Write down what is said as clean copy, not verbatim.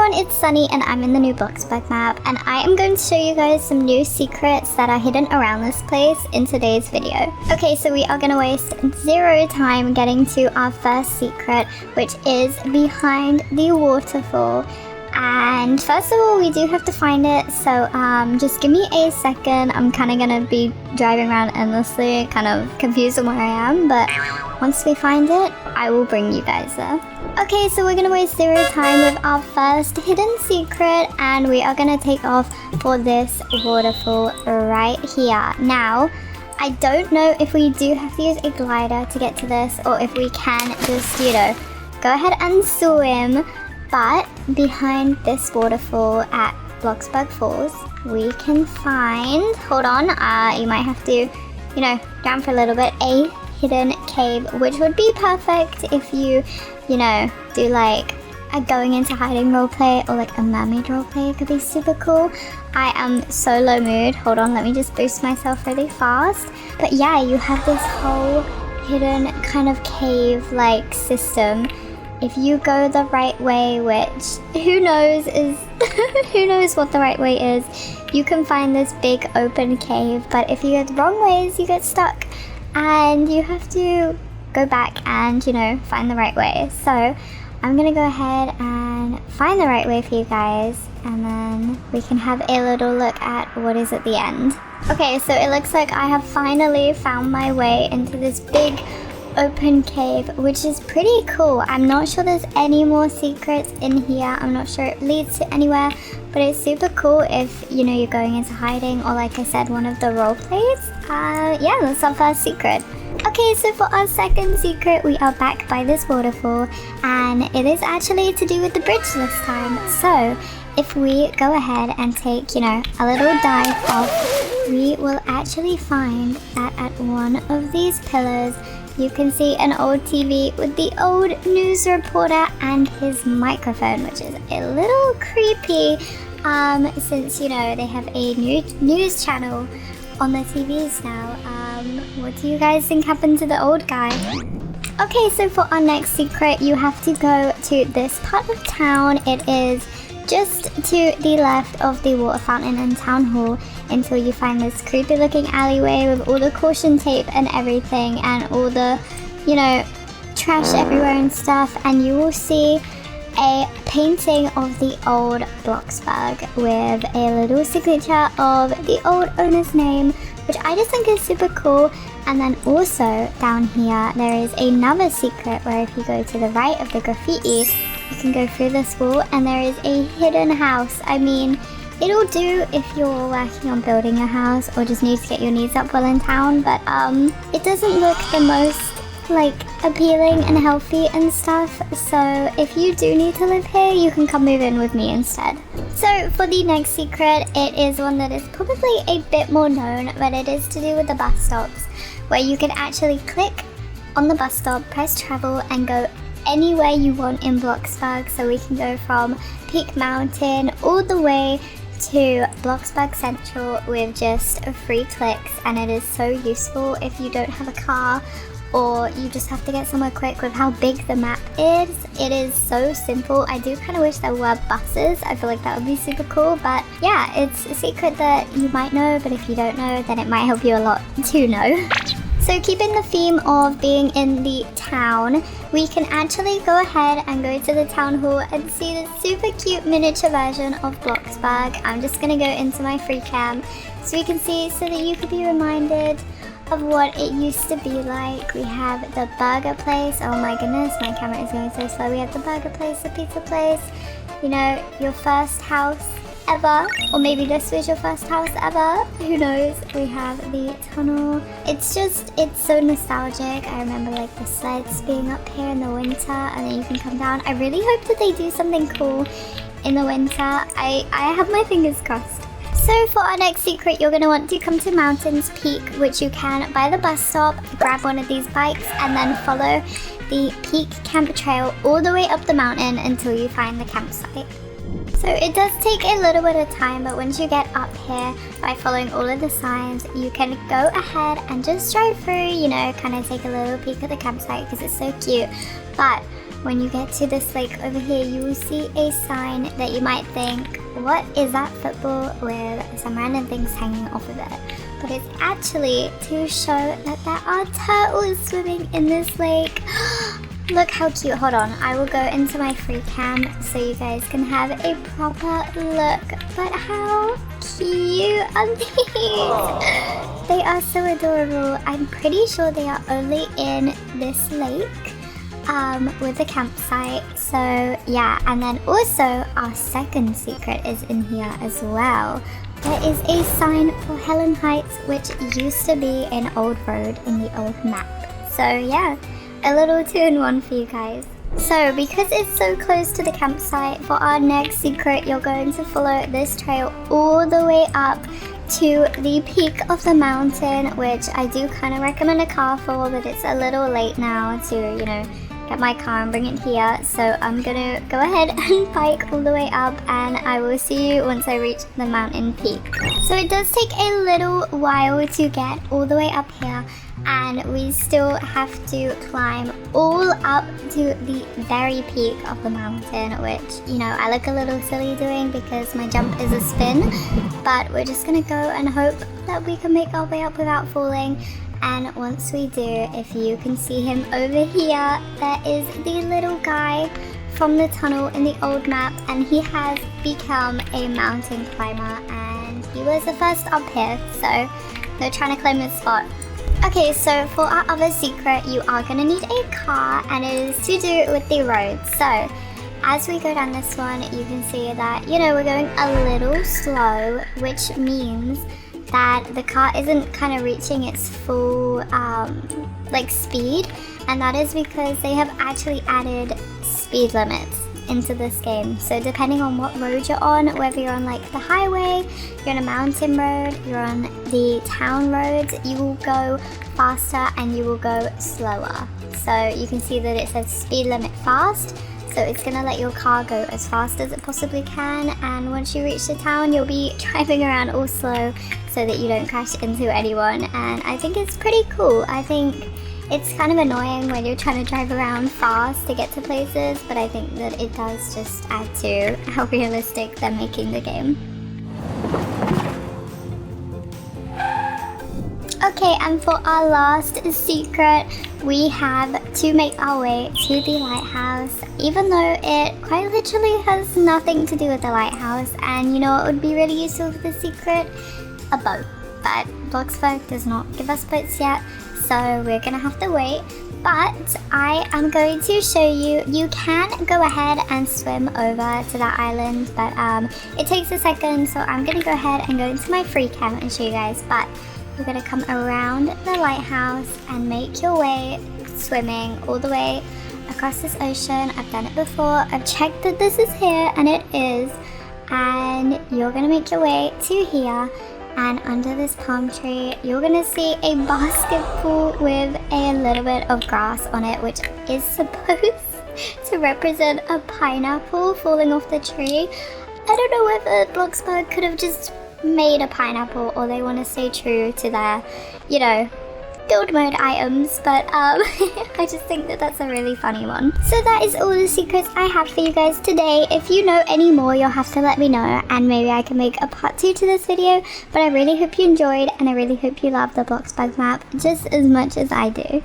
everyone, it's Sunny and I'm in the new Bloxburg map, and I am going to show you guys some new secrets that are hidden around this place in today's video. Okay, so we are going to waste zero time getting to our first secret, which is behind the waterfall. And first of all, we do have to find it, so just give me a second. I'm kind of going to be driving around endlessly, kind of confused on where I am, but once we find it, I will bring you guys there. Okay, so we're going to waste zero time with our first hidden secret, and we are going to take off for this waterfall right here. Now, I don't know if we do have to use a glider to get to this, or if we can just, go ahead and swim. But behind this waterfall at Bloxburg Falls, we can find, hold on, you might have to, down for a little bit, a hidden cave, which would be perfect if you, do like a going into hiding roleplay or like a mermaid roleplay. It could be super cool. I am so low mood. Hold on, let me just boost myself really fast. But yeah, you have this whole hidden kind of cave-like system. If you go the right way, which who knows who knows what the right way is, you can find this big open cave. But if you go the wrong ways, you get stuck, and you have to go back and find the right way. So I'm gonna go ahead and find the right way for you guys, and then we can have a little look at what is at the end. Okay, so it looks like I have finally found my way into this big open cave, which is pretty cool. I'm not sure there's any more secrets in here. I'm not sure it leads to anywhere, but it's super cool if you're going into hiding, or like I said, one of the role plays. Yeah, that's our first secret. Okay, so for our second secret, we are back by this waterfall, and it is actually to do with the bridge this time. So if we go ahead and take a little dive off, we will actually find that at one of these pillars you can see an old TV with the old news reporter and his microphone, which is a little creepy since they have a news channel on the TVs now. What do you guys think happened to the old guy? Okay, so for our next secret, you have to go to this part of town. It is just to the left of the water fountain and town hall, until you find this creepy looking alleyway with all the caution tape and everything, and all the trash everywhere and stuff, and you will see a painting of the old Bloxburg with a little signature of the old owner's name, which I just think is super cool. And then also down here there is another secret where if you go to the right of the graffiti, you can go through this wall and there is a hidden house. I mean, it'll do if you're working on building a house or just need to get your needs up while in town, but it doesn't look the most appealing and healthy and stuff. So if you do need to live here, you can come move in with me instead. So for the next secret, it is one that is probably a bit more known, but it is to do with the bus stops, where you can actually click on the bus stop, press travel, and go anywhere you want in Bloxburg. So we can go from Peak Mountain all the way to Bloxburg Central with just 3 clicks, and it is so useful if you don't have a car or you just have to get somewhere quick with how big the map is. It is so simple. I do kind of wish there were buses. I feel like that would be super cool, but yeah, it's a secret that you might know, but if you don't know, then it might help you a lot to know. So keeping the theme of being in the town, we can actually go ahead and go to the town hall and see the super cute miniature version of Bloxburg. I'm just going to go into my free cam so we can see, so that you could be reminded of what it used to be like. We have the burger place. Oh my goodness, my camera is going so slow. We have the burger place, the pizza place, your first house ever, or maybe this was your first house ever, who knows. We have the tunnel. It's so nostalgic. I remember the sleds being up here in the winter, and then you can come down. I really hope that they do something cool in the winter. I have my fingers crossed. So for our next secret, you're going to want to come to Mountains Peak, which you can by the bus stop, grab one of these bikes, and then follow the Peak Camp Trail all the way up the mountain until you find the campsite. So it does take a little bit of time, but once you get up here, by following all of the signs, you can go ahead and just drive through, kind of take a little peek at the campsite because it's so cute. But when you get to this lake over here, you will see a sign that you might think, what is that football with some random things hanging off of it? But it's actually to show that there are turtles swimming in this lake. Look how cute. Hold on, I will go into my free cam so you guys can have a proper look. But how cute are these? They are so adorable. I'm pretty sure they are only in this lake with the campsite. So yeah, and then also our second secret is in here as well. There is a sign for Helen Heights, which used to be an old road in the old map. So yeah, a little 2-in-1 for you guys. So because it's so close to the campsite, for our next secret, you're going to follow this trail all the way up to the peak of the mountain, which I do kind of recommend a car for, but it's a little late now to, you know, get my car and bring it here. So I'm gonna go ahead and bike all the way up, and I will see you once I reach the mountain peak. So it does take a little while to get all the way up here, and we still have to climb all up to the very peak of the mountain, which, you know, I look a little silly doing because my jump is a spin, but we're just gonna go and hope that we can make our way up without falling. And once we do, if you can see him over here, there is the little guy from the tunnel in the old map, and he has become a mountain climber, and he was the first up here, so they're trying to claim his spot. Okay, so for our other secret, you are going to need a car, and it is to do with the roads. So as we go down this one, you can see that, you know, we're going a little slow, which means that the car isn't kind of reaching its full like speed, and that is because they have actually added speed limits into this game. So depending on what road you're on, whether you're on like the highway, you're on a mountain road, you're on the town roads, you will go faster and you will go slower. So you can see that it says speed limit fast, so it's gonna let your car go as fast as it possibly can, and once you reach the town, you'll be driving around all slow so that you don't crash into anyone. And I think it's pretty cool. I think it's kind of annoying when you're trying to drive around fast to get to places, but I think that it does just add to how realistic they're making the game. Okay, and for our last secret, we have to make our way to the lighthouse, even though it quite literally has nothing to do with the lighthouse. And you know what would be really useful for the secret? A boat. But Bloxburg does not give us boats yet, so we're gonna have to wait. But I am going to show you, you can go ahead and swim over to that island, but it takes a second, so I'm gonna go ahead and go into my free cam and show you guys. But you're gonna come around the lighthouse and make your way swimming all the way across this ocean. I've done it before, I've checked that this is here, and it is. And you're gonna make your way to here, and under this palm tree, you're gonna see a basketball with a little bit of grass on it, which is supposed to represent a pineapple falling off the tree. I don't know whether Bloxburg could have just made a pineapple, or they want to stay true to their, you know, build mode items, but I just think that that's a really funny one. So that is all the secrets I have for you guys today. If you know any more, you'll have to let me know, and maybe I can make a part 2 to this video. But I really hope you enjoyed, and I really hope you love the Bloxburg map just as much as I do.